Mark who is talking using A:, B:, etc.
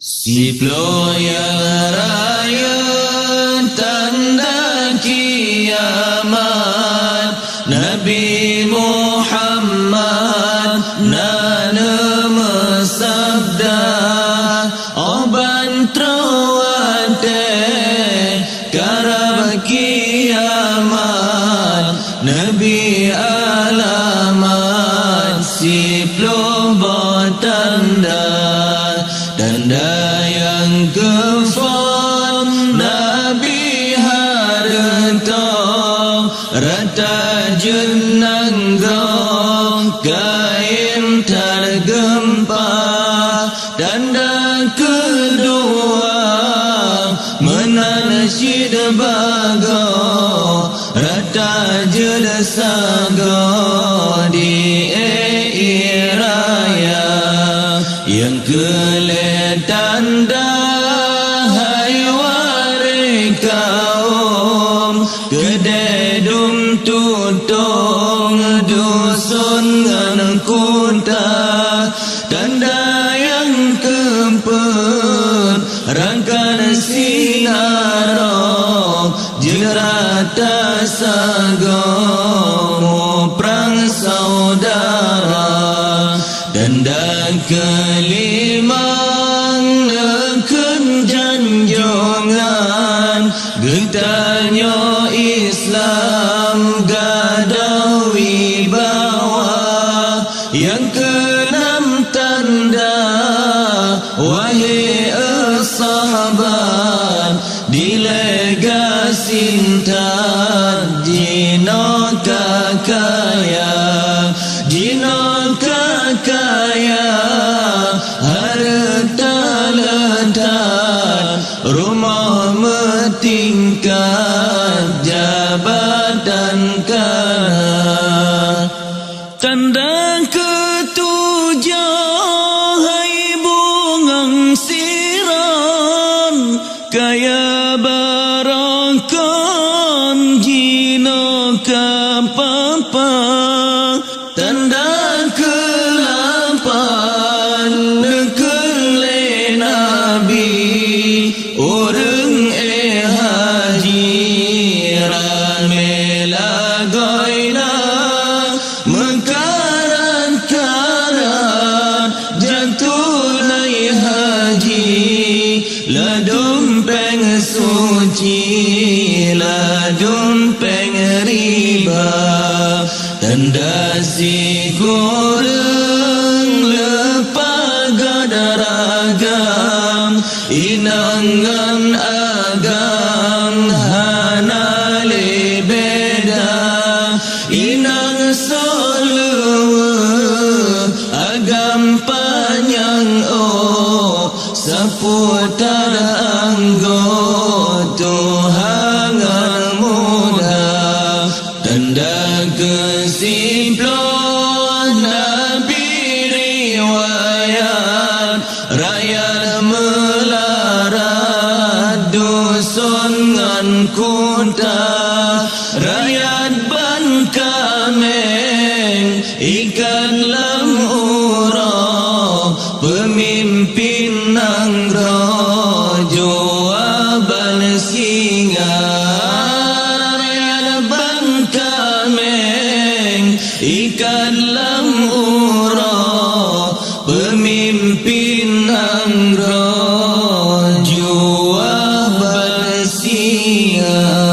A: Siplo yang raya tanda kiamat, Nabi Muhammad nana mesabda, oban trawate karab kiamat, Nabi alamat siplo bertanda. Tanda yang kefar Nabi harta rata jenang gong kain tergempa. Tanda kedua menasyid bago rata jeda sago di raya. Yang tanda hai wari kaum kededum tutong dusun ngan kunta. Tanda yang kempet rangkan sinarong jerata sagong perang saudara. Tanda kelima neken janjongan getanya Islam gadah wibawa. Yang keenam tanda wahai sahabat dilegasin tad jino kakaya, jino kakaya harta letak rumah metingkat jabatan kana. Tanda ketujuh hai bungang siran kaya barakan jino kapapa. Tanda ke-8 nekele Nabi orang haji ramela goina mengkarat-karat jantunai haji ladum peng suci ladum peng riba. Tanda si kurang lepaga daragam inangan agam hana lebeda inang solo agam panjang seputar anggo Tuhan muda. Tanda kesimpulan Nabi riwayat rakyat melarat dusun ngan kunta, rakyat Bankameng ikan lam urang pemimpin nang rojo abal singa. Ikan lam urang pemimpin nang rojo abal singa.